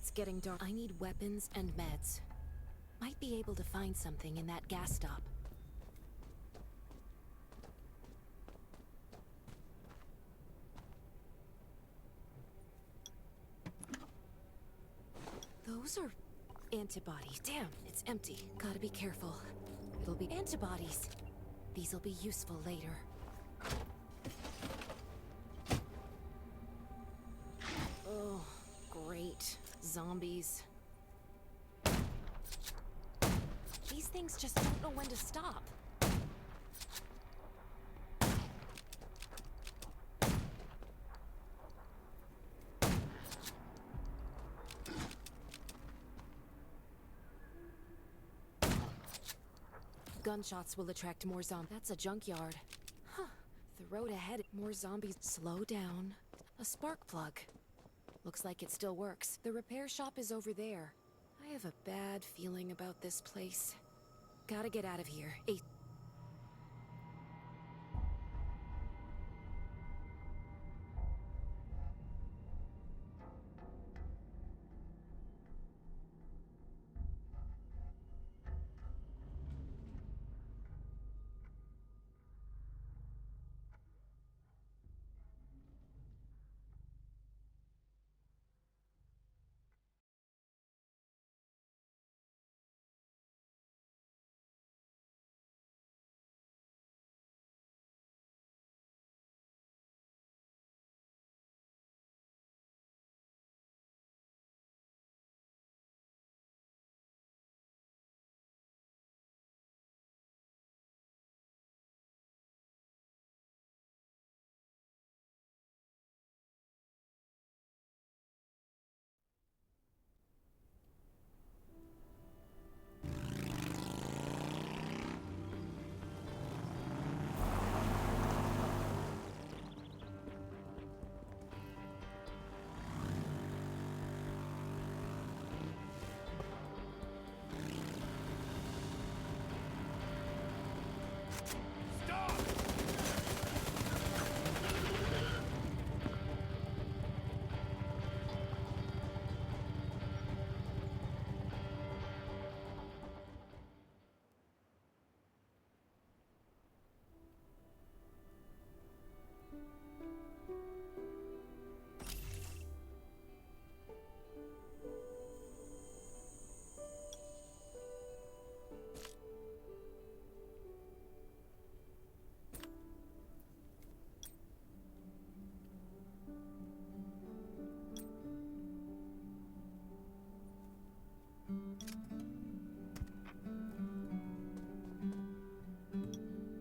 It's getting dark. I need weapons and meds. Might be able to find something in that gas stop. Those are antibodies. Damn, it's empty. Gotta be careful. It'll be antibodies. These'll be useful later. Oh, great. Zombies. These things just don't know when to stop. Gunshots will attract more zombies. That's a junkyard. Huh. The road ahead, more zombies. Slow down. A spark plug. Looks like it still works. The repair shop is over there. I have a bad feeling about this place. Gotta get out of here.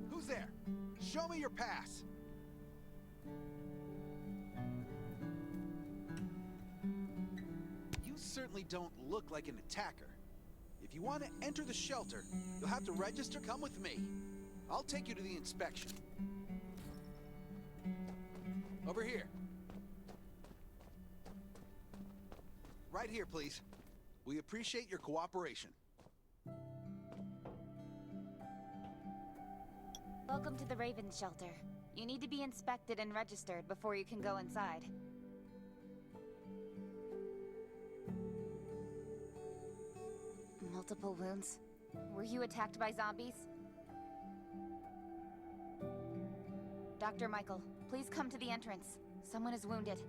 Who's there? Show me your pass. You certainly don't look like an attacker. If you want to enter the shelter, you'll have to register. Come with me. I'll take you to the inspection. Over here. Right here, please. We appreciate your cooperation. Welcome to the Raven Shelter. You need to be inspected and registered before you can go inside. Multiple wounds. Were you attacked by zombies? Dr. Michael, please come to the entrance. Someone is wounded.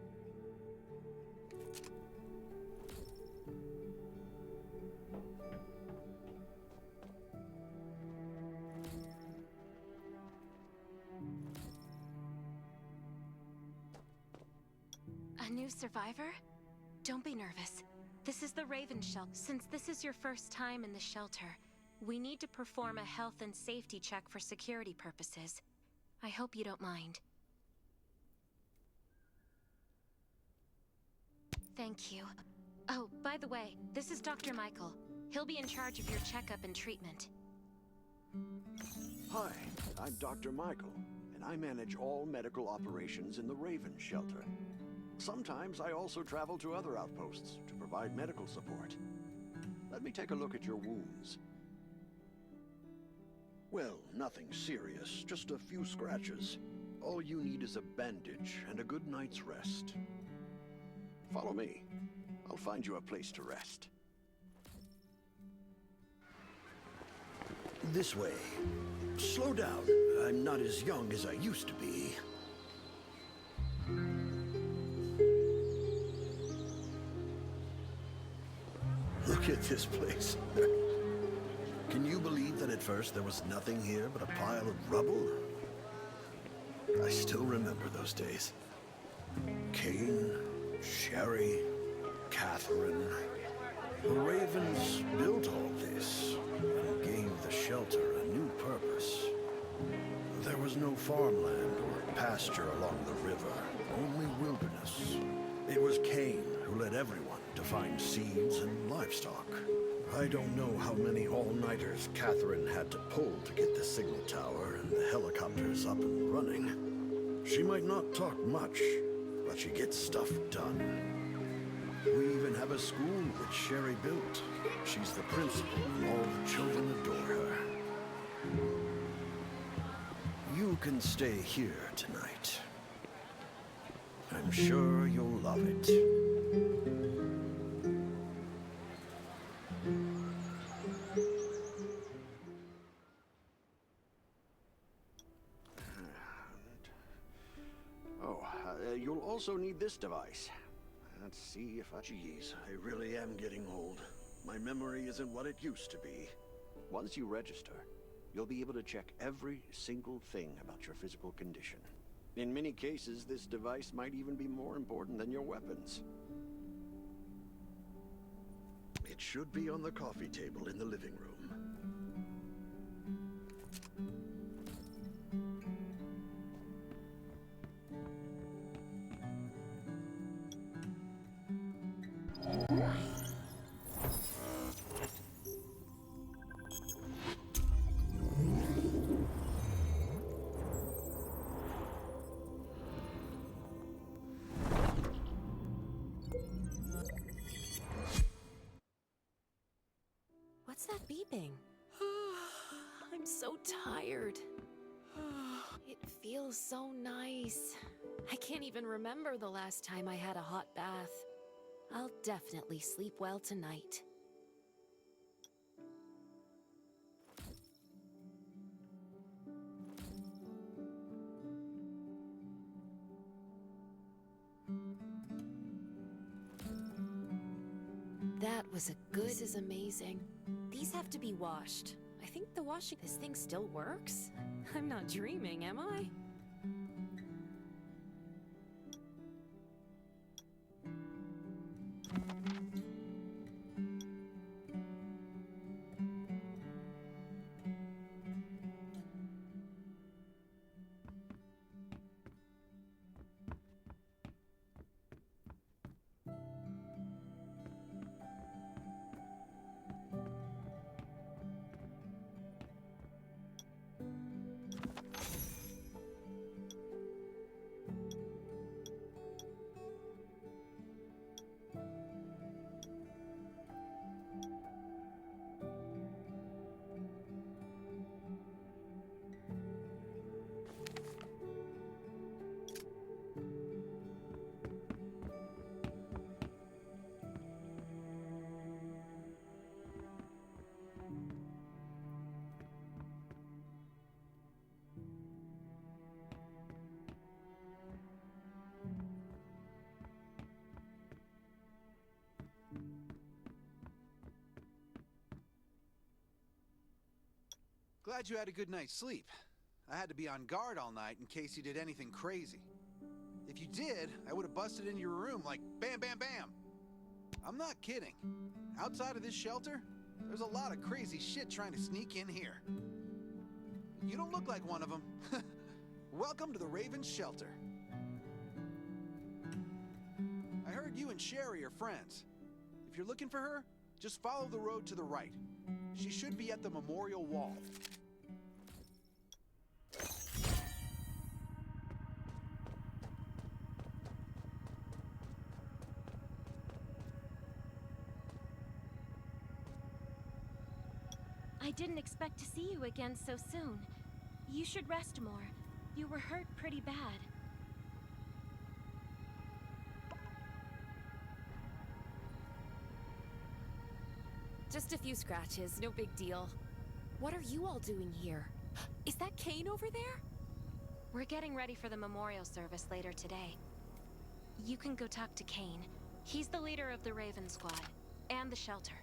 A new survivor? Don't be nervous. This is the Raven Shelter. Since this is your first time in the shelter, we need to perform a health and safety check for security purposes. I hope you don't mind. Thank you. Oh, by the way, this is Dr. Michael. He'll be in charge of your checkup and treatment. Hi, I'm Dr. Michael, and I manage all medical operations in the Raven Shelter. Sometimes I also travel to other outposts to provide medical support. Let me take a look at your wounds. Well, nothing serious, just a few scratches. All you need is a bandage and a good night's rest. Follow me. I'll find you a place to rest. This way. Slow down. I'm not as young as I used to be. Look at this place. Can you believe that at first there was nothing here but a pile of rubble? I still remember those days. Kane, Sherry, Catherine. The Ravens built all this and gave the shelter a new purpose. There was no farmland or pasture along the river, only wilderness. It was Kane who led everyone to find seeds and livestock. I don't know how many all-nighters Catherine had to pull to get the signal tower and the helicopters up and running. She might not talk much, but she gets stuff done. We even have a school that Sherry built. She's the principal, and all the children adore her. You can stay here tonight. I'm sure you'll love it. You'll also need this device. Let's see if I... Geez, I really am getting old. My memory isn't what it used to be. Once you register, you'll be able to check every single thing about your physical condition. In many cases, this device might even be more important than your weapons. It should be on the coffee table in the living room. What's that beeping? I'm so tired. It feels so nice. I can't even remember the last time I had a hot bath. I'll definitely sleep well tonight. That was a good... This is amazing. These have to be washed. I think the washing... This thing still works? I'm not dreaming, am I? Glad you had a good night's sleep. I had to be on guard all night in case you did anything crazy. If you did, I would have busted into your room like bam, bam, bam. I'm not kidding. Outside of this shelter, there's a lot of crazy shit trying to sneak in here. You don't look like one of them. Welcome to the Raven's shelter. I heard you and Sherry are friends. If you're looking for her, just follow the road to the right. She should be at the memorial wall. I didn't expect to see you again so soon. You should rest more. You were hurt pretty bad. just a few scratches, no big deal. What are you all doing here? Is that Kane over there? We're getting ready for the memorial service later today. You can go talk to Kane. He's the leader of the Raven Squad, and the shelter.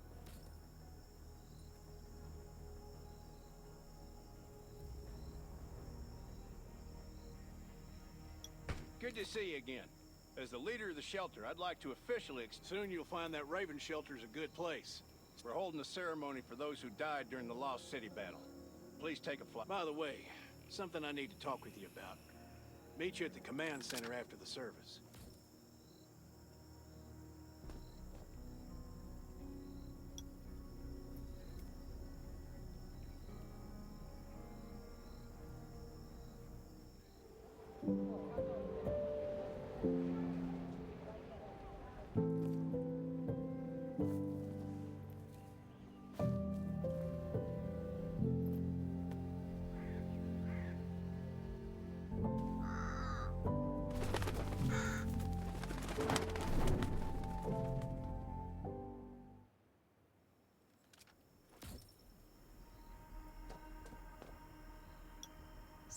Good to see you again. As the leader of the shelter, I'd like to officially... Soon you'll find that Raven shelter's a good place. We're holding a ceremony for those who died during the Lost City battle. Please take a flight. By the way, something I need to talk with you about. Meet you at the command center after the service.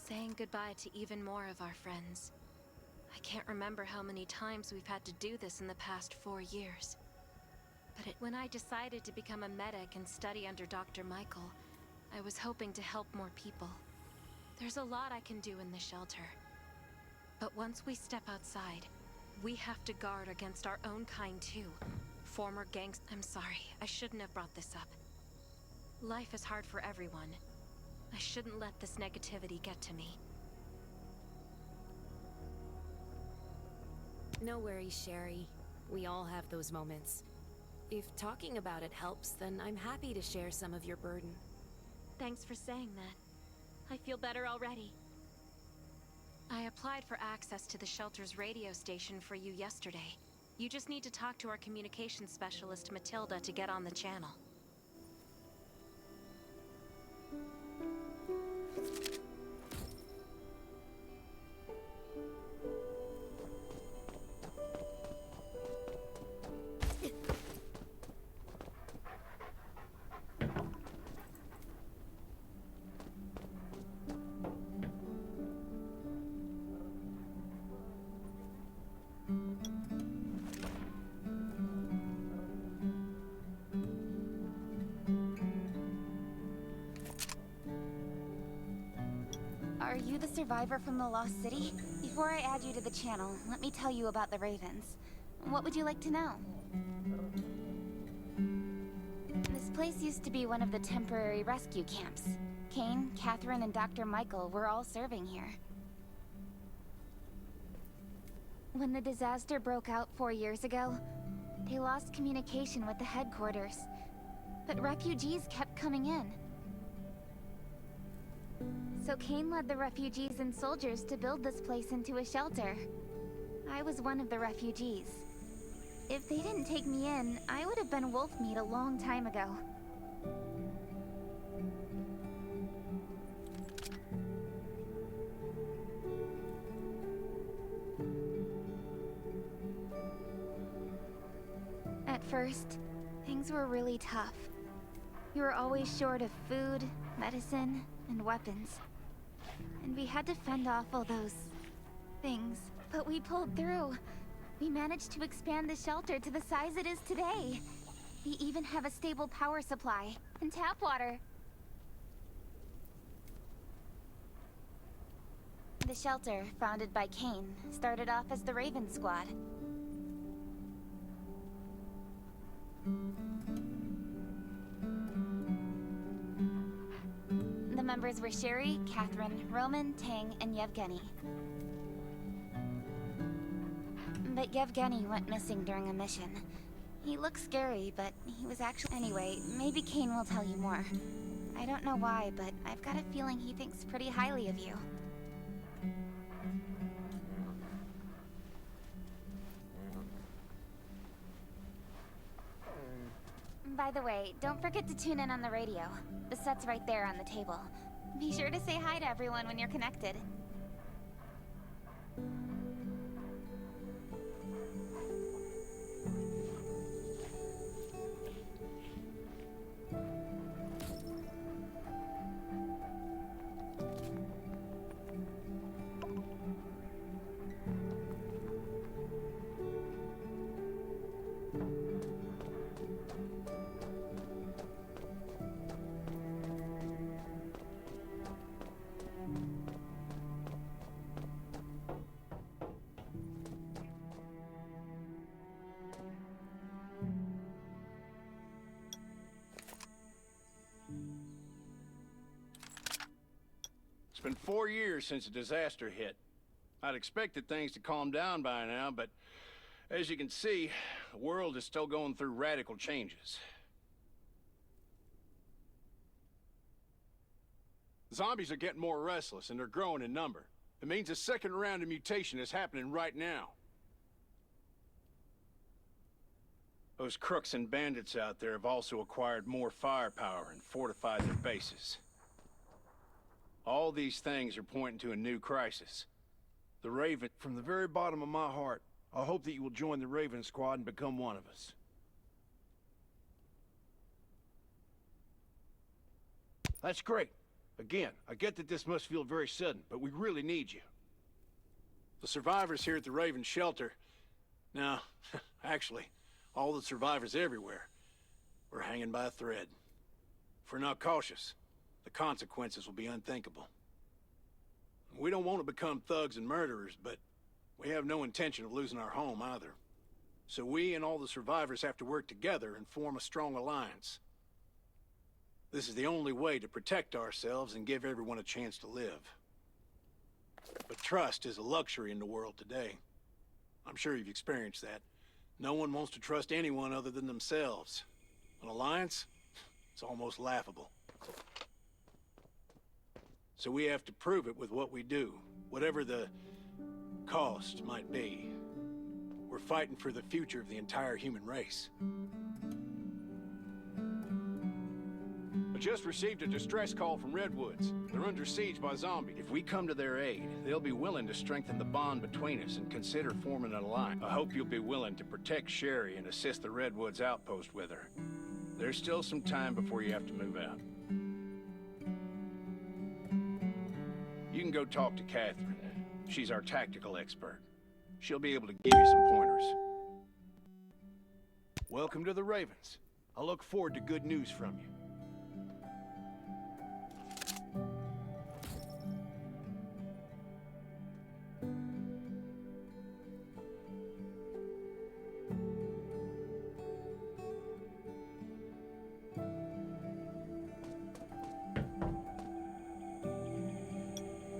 Saying goodbye to even more of our friends. I can't remember how many times we've had to do this in the past 4 years. But when I decided to become a medic and study under Dr. Michael, I was hoping to help more people. There's a lot I can do in the shelter. But once we step outside, we have to guard against our own kind too. Former gangs... I'm sorry, I shouldn't have brought this up. Life is hard for everyone. I shouldn't let this negativity get to me. No worries, Sherry. We all have those moments. If talking about it helps, then I'm happy to share some of your burden. Thanks for saying that. I feel better already. I applied for access to the shelter's radio station for you yesterday. You just need to talk to our communications specialist, Matilda, to get on the channel. Are you the survivor from the Lost City? Before I add you to the channel, let me tell you about the Ravens. What would you like to know? This place used to be one of the temporary rescue camps. Kane, Catherine, and Dr. Michael were all serving here. When the disaster broke out 4 years ago, they lost communication with the headquarters. But refugees kept coming in. So Kane led the refugees and soldiers to build this place into a shelter. I was one of the refugees. If they didn't take me in, I would have been wolf meat a long time ago. At first, things were really tough. We were always short of food, medicine, and weapons. And we had to fend off all those things. But we pulled through. We managed to expand the shelter to the size it is today. We even have a stable power supply and tap water. The shelter, founded by Kane, started off as the Raven Squad. The members were Sherry, Catherine, Roman, Tang, and Yevgeny. But Yevgeny went missing during a mission. He looked scary, but he was actually... Anyway, maybe Kane will tell you more. I don't know why, but I've got a feeling he thinks pretty highly of you. By the way, don't forget to tune in on the radio. The set's right there on the table. Be sure to say hi to everyone when you're connected. been 4 years since the disaster hit. I'd expected things to calm down by now, but as you can see, the world is still going through radical changes. Zombies are getting more restless, and they're growing in number. It means a second round of mutation is happening right now. Those crooks and bandits out there have also acquired more firepower and fortified their bases. All these things are pointing to a new crisis. The Raven, from the very bottom of my heart, I hope that you will join the Raven Squad and become one of us. That's great. Again, I get that this must feel very sudden, but we really need you. The survivors here at the Raven Shelter... No, actually, all the survivors everywhere. We're hanging by a thread. If we're not cautious, the consequences will be unthinkable. We don't want to become thugs and murderers, but we have no intention of losing our home either. So we and all the survivors have to work together and form a strong alliance. This is the only way to protect ourselves and give everyone a chance to live. But trust is a luxury in the world today. I'm sure you've experienced that. No one wants to trust anyone other than themselves. An alliance? It's almost laughable. So we have to prove it with what we do, whatever the cost might be. We're fighting for the future of the entire human race. I just received a distress call from Redwoods. They're under siege by zombies. If we come to their aid, they'll be willing to strengthen the bond between us and consider forming an alliance. I hope you'll be willing to protect Sherry and assist the Redwoods outpost with her. There's still some time before you have to move out. You can go talk to Catherine. She's our tactical expert. She'll be able to give you some pointers. Welcome to the Ravens. I look forward to good news from you.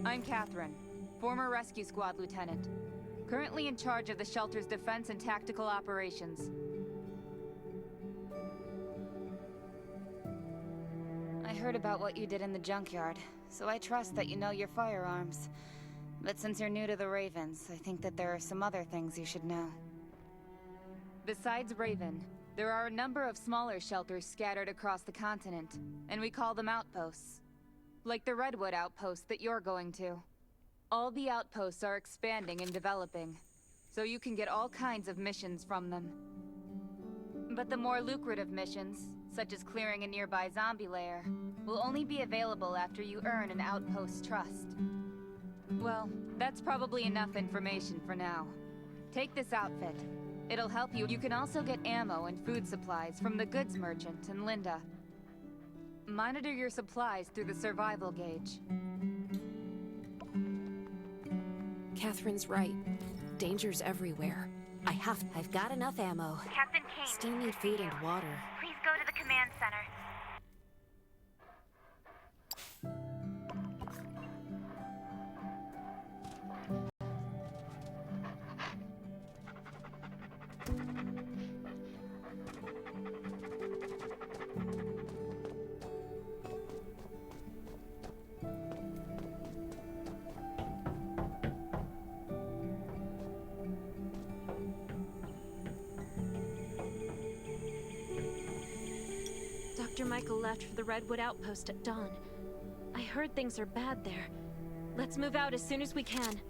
I'm Catherine, former rescue squad lieutenant. Currently in charge of the shelter's defense and tactical operations. I heard about what you did in the junkyard, so I trust that you know your firearms. But since you're new to the Ravens, I think that there are some other things you should know. Besides Raven, there are a number of smaller shelters scattered across the continent, and we call them outposts. Like the Redwood outpost that you're going to. All the outposts are expanding and developing, so you can get all kinds of missions from them. But the more lucrative missions, such as clearing a nearby zombie lair, will only be available after you earn an outpost's trust. Well, that's probably enough information for now. Take this outfit. It'll help you. You can also get ammo and food supplies from the goods merchant in Linda. Monitor your supplies through the survival gauge. Catherine's right. Danger's everywhere. I've got enough ammo. Captain Kane. Still need food and water. Please go to the command center. Dr. Michael left for the Redwood outpost at dawn. I heard things are bad there. Let's move out as soon as we can.